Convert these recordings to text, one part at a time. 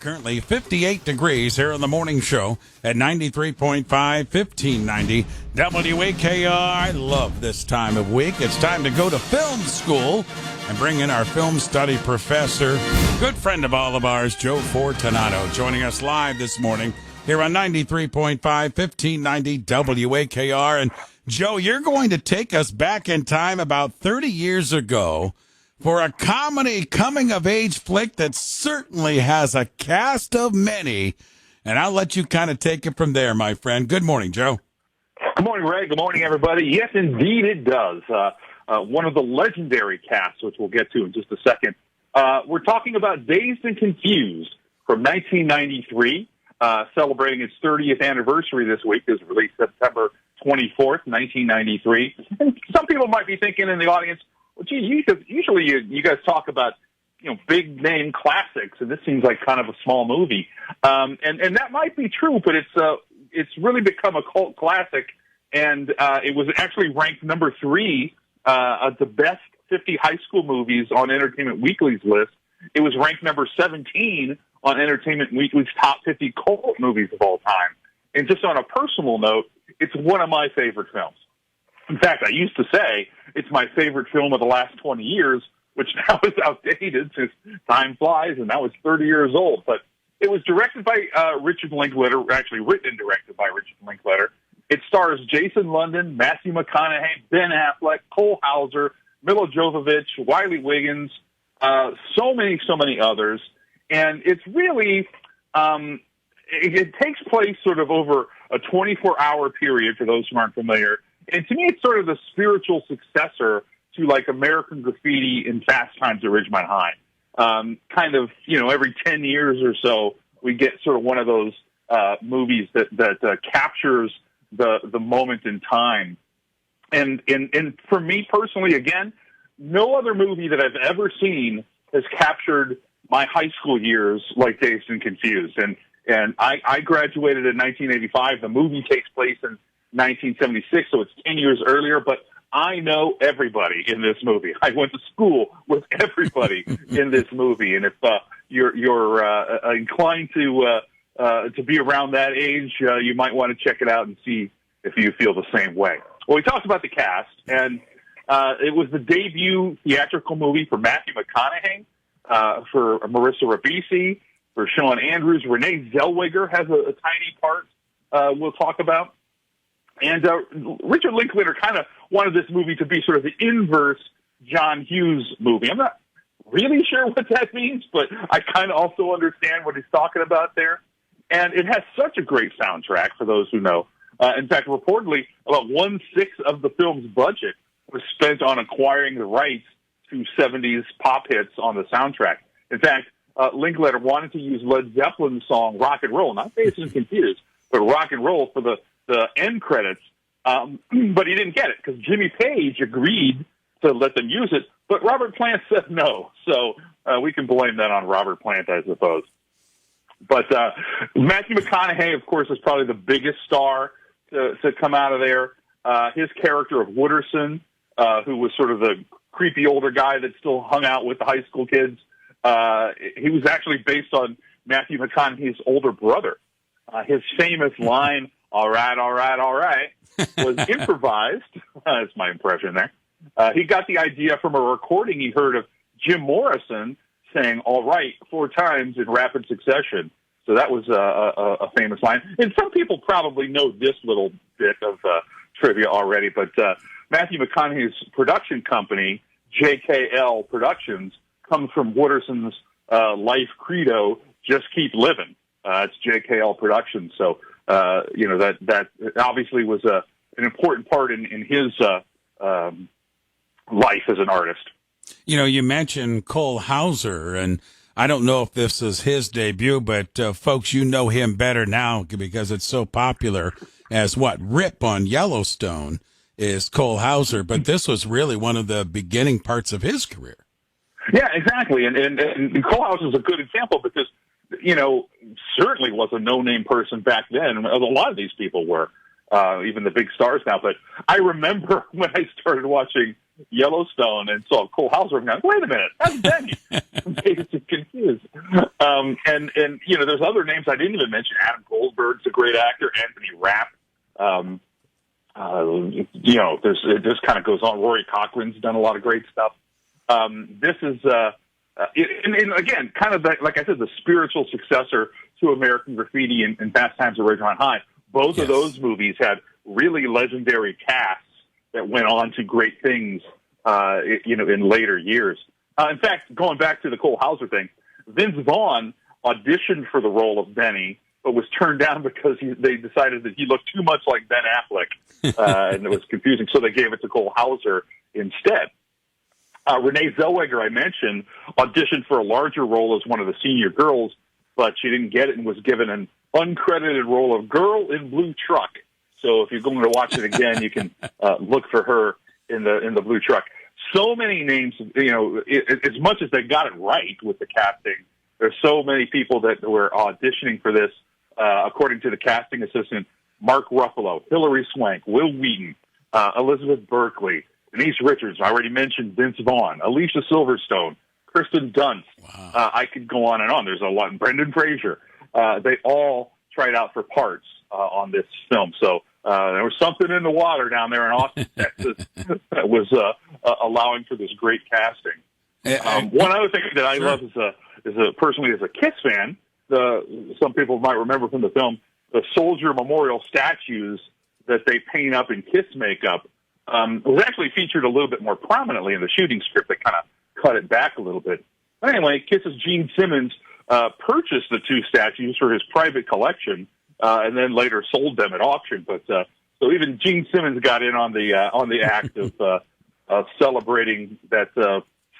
Currently 58 degrees here on the morning show at 93.5, 1590 WAKR. I love this time of week. It's time to go to film school and bring in our film study professor, good friend of all of ours, Joe Fortunato, joining us live this morning here on 93.5, 1590 WAKR. And Joe, you're going to take us back in time about 30 years ago for a comedy coming-of-age flick that certainly has a cast of many. And I'll let you kind of take it from there, my friend. Good morning, Joe. Good morning, Ray. Good morning, everybody. Yes, indeed it does. One of the legendary casts, which we'll get to in just a second. We're talking about Dazed and Confused from 1993, celebrating its 30th anniversary this week. It was released September 24th, 1993. And some people might be thinking in the audience, well, gee, usually you guys talk about, big name classics, and this seems like kind of a small movie. And that might be true, but it's really become a cult classic, and it was actually ranked number 3 of the best 50 high school movies on Entertainment Weekly's list. It was ranked number 17 on Entertainment Weekly's top 50 cult movies of all time. And just on a personal note, it's one of my favorite films. In fact, I used to say it's my favorite film of the last 20 years, which now is outdated since time flies, and now it's 30 years old. But it was directed by Richard Linklater, actually written and directed by Richard Linklater. It stars Jason London, Matthew McConaughey, Ben Affleck, Cole Hauser, Milla Jovovich, Wiley Wiggins, so many others. And it's really, it takes place sort of over a 24-hour period, for those who aren't familiar. And to me, it's sort of the spiritual successor to, like, American Graffiti and Fast Times at Ridgemont High. Kind of, every 10 years or so, we get sort of one of those movies that captures the moment in time. And for me personally, again, no other movie that I've ever seen has captured my high school years like Dazed and Confused. And I graduated in 1985. The movie takes place in 1976, so it's 10 years earlier, but I know everybody in this movie. I went to school with everybody in this movie, and if you're inclined to be around that age, you might want to check it out and see if you feel the same way. Well, we talked about the cast, and it was the debut theatrical movie for Matthew McConaughey, for Marissa Ribisi, for Sean Andrews. Renee Zellweger has a tiny part we'll talk about. And Richard Linklater kind of wanted this movie to be sort of the inverse John Hughes movie. I'm not really sure what that means, but I kind of also understand what he's talking about there. And it has such a great soundtrack, for those who know. In fact, reportedly, about 1/6 of the film's budget was spent on acquiring the rights to 70s pop hits on the soundtrack. In fact, Linklater wanted to use Led Zeppelin's song Rock and Roll, not Dazed and Confused, but Rock and Roll for the end credits, but he didn't get it because Jimmy Page agreed to let them use it, but Robert Plant said no. So we can blame that on Robert Plant, I suppose. But Matthew McConaughey, of course, is probably the biggest star to come out of there. His character of Wooderson, who was sort of the creepy older guy that still hung out with the high school kids, he was actually based on Matthew McConaughey's older brother. His famous line, all right, was improvised. That's my impression there. He got the idea from a recording he heard of Jim Morrison saying, all right, 4 times in rapid succession. So that was a famous line. And some people probably know this little bit of trivia already, but Matthew McConaughey's production company, JKL Productions, comes from Wooderson's life credo, just keep living. It's JKL Productions. So, that obviously was an important part in his life as an artist. You mentioned Cole Hauser, and I don't know if this is his debut, but folks, you know him better now because it's so popular as Rip on Yellowstone is Cole Hauser, but this was really one of the beginning parts of his career. Yeah, exactly. And Cole Hauser is a good example because, certainly was a no-name person back then. A lot of these people were, even the big stars now. But I remember when I started watching Yellowstone and saw Cole Hauser and I'm like, wait a minute, that's Benny. I'm Dazed confused. And there's other names I didn't even mention. Adam Goldberg's a great actor. Anthony Rapp. This kind of goes on. Rory Cochran's done a lot of great stuff. This is, and again, kind of like I said, the spiritual successor to American Graffiti and Fast Times at Ridgemont High. Both of those movies had really legendary casts that went on to great things, in later years. In fact, going back to the Cole Hauser thing, Vince Vaughn auditioned for the role of Benny, but was turned down because they decided that he looked too much like Ben Affleck, and it was confusing, so they gave it to Cole Hauser instead. Renee Zellweger, I mentioned, auditioned for a larger role as one of the senior girls, but she didn't get it and was given an uncredited role of Girl in Blue Truck. So if you're going to watch it again, you can look for her in the Blue Truck. So many names, as much as they got it right with the casting, there's so many people that were auditioning for this. According to the casting assistant, Mark Ruffalo, Hilary Swank, Will Wheaton, Elizabeth Berkley, Denise Richards, I already mentioned Vince Vaughn, Alicia Silverstone, Kristen Dunst. Wow. I could go on and on. There's a lot. Brendan Fraser. They all tried out for parts on this film. So there was something in the water down there in Austin, Texas, that was allowing for this great casting. One other thing that I love personally as a Kiss fan, some people might remember from the film, the soldier memorial statues that they paint up in Kiss makeup was actually featured a little bit more prominently in the shooting script. They kind of cut it back a little bit. But anyway, Kiss's Gene Simmons purchased the two statues for his private collection, and then later sold them at auction. But so even Gene Simmons got in on the act of celebrating that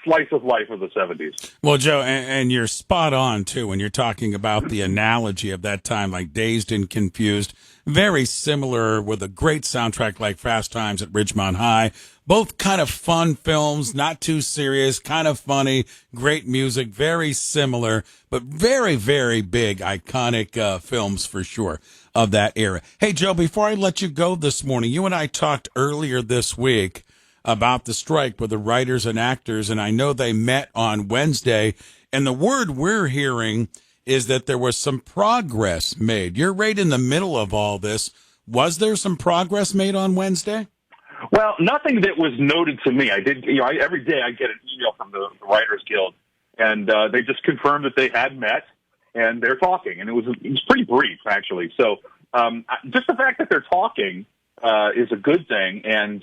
slice of life of the 70s. Well, Joe, and you're spot on, too, when you're talking about the analogy of that time, like Dazed and Confused. Very similar with a great soundtrack like Fast Times at Ridgemont High. Both kind of fun films, not too serious, kind of funny, great music, very similar, but very, very big, iconic films for sure of that era. Hey, Joe, before I let you go this morning, you and I talked earlier this week about the strike with the writers and actors, and I know they met on Wednesday, and the word we're hearing is that there was some progress made. You're right in the middle of all this. Was there some progress made on Wednesday? Well, nothing that was noted to me. I did, every day I get an email from the Writers Guild, and they just confirmed that they had met, and they're talking, and it was pretty brief, actually. So just the fact that they're talking is a good thing, and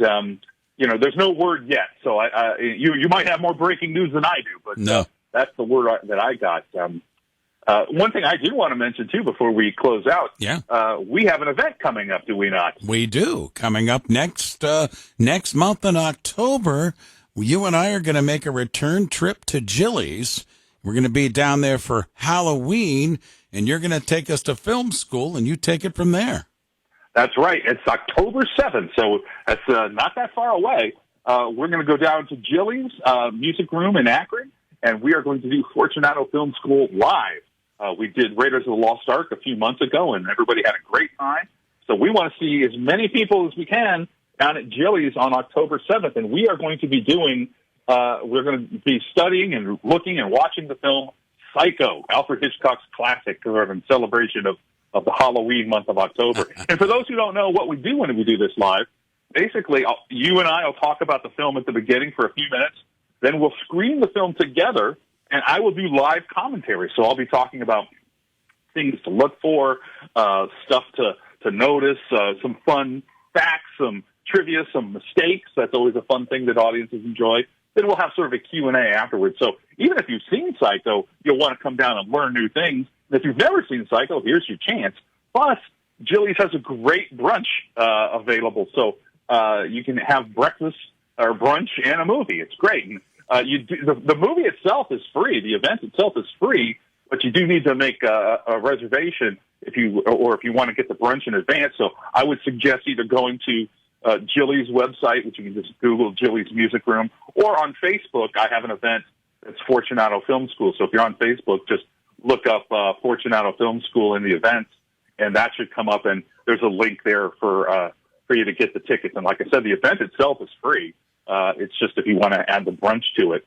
there's no word yet. So you might have more breaking news than I do, but no. That's the word that I got. One thing I do want to mention, too, before we close out, we have an event coming up, do we not? We do. Coming up next month in October, you and I are going to make a return trip to Jilly's. We're going to be down there for Halloween, and you're going to take us to film school, and you take it from there. That's right. It's October 7th, so that's not that far away. We're going to go down to Jilly's Music Room in Akron, and we are going to do Fortunato Film School live. We did Raiders of the Lost Ark a few months ago, and everybody had a great time. So we want to see as many people as we can down at Jilly's on October 7th, and we are going to be we're going to be studying and looking and watching the film Psycho, Alfred Hitchcock's classic, in celebration of the Halloween month of October. And for those who don't know what we do when we do this live, basically you and I will talk about the film at the beginning for a few minutes, then we'll screen the film together, and I will do live commentary. So I'll be talking about things to look for, stuff to notice, some fun facts, some trivia, some mistakes. That's always a fun thing that audiences enjoy. Then we'll have sort of a Q&A afterwards. So even if you've seen Psycho, you'll want to come down and learn new things. And if you've never seen Psycho, here's your chance. Plus, Jilly's has a great brunch available. So you can have breakfast or brunch and a movie. It's great. And, the movie itself is free. The event itself is free, but you do need to make a reservation if you want to get the brunch in advance. So I would suggest either going to Jilly's website, which you can just Google Jilly's Music Room, or on Facebook. I have an event that's Fortunato Film School. So if you're on Facebook, just look up Fortunato Film School in the events, and that should come up. And there's a link there for you to get the tickets. And like I said, the event itself is free. It's just if you want to add the brunch to it,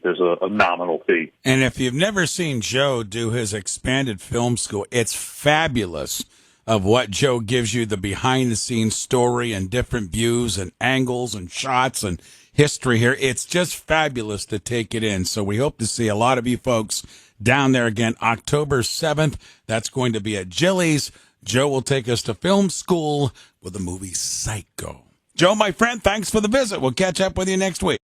there's a nominal fee. And if you've never seen Joe do his expanded film school, it's fabulous of what Joe gives you, the behind-the-scenes story and different views and angles and shots and history here. It's just fabulous to take it in. So we hope to see a lot of you folks down there again October 7th. That's going to be at Jilly's. Joe will take us to film school with the movie Psycho. Joe, my friend, thanks for the visit. We'll catch up with you next week.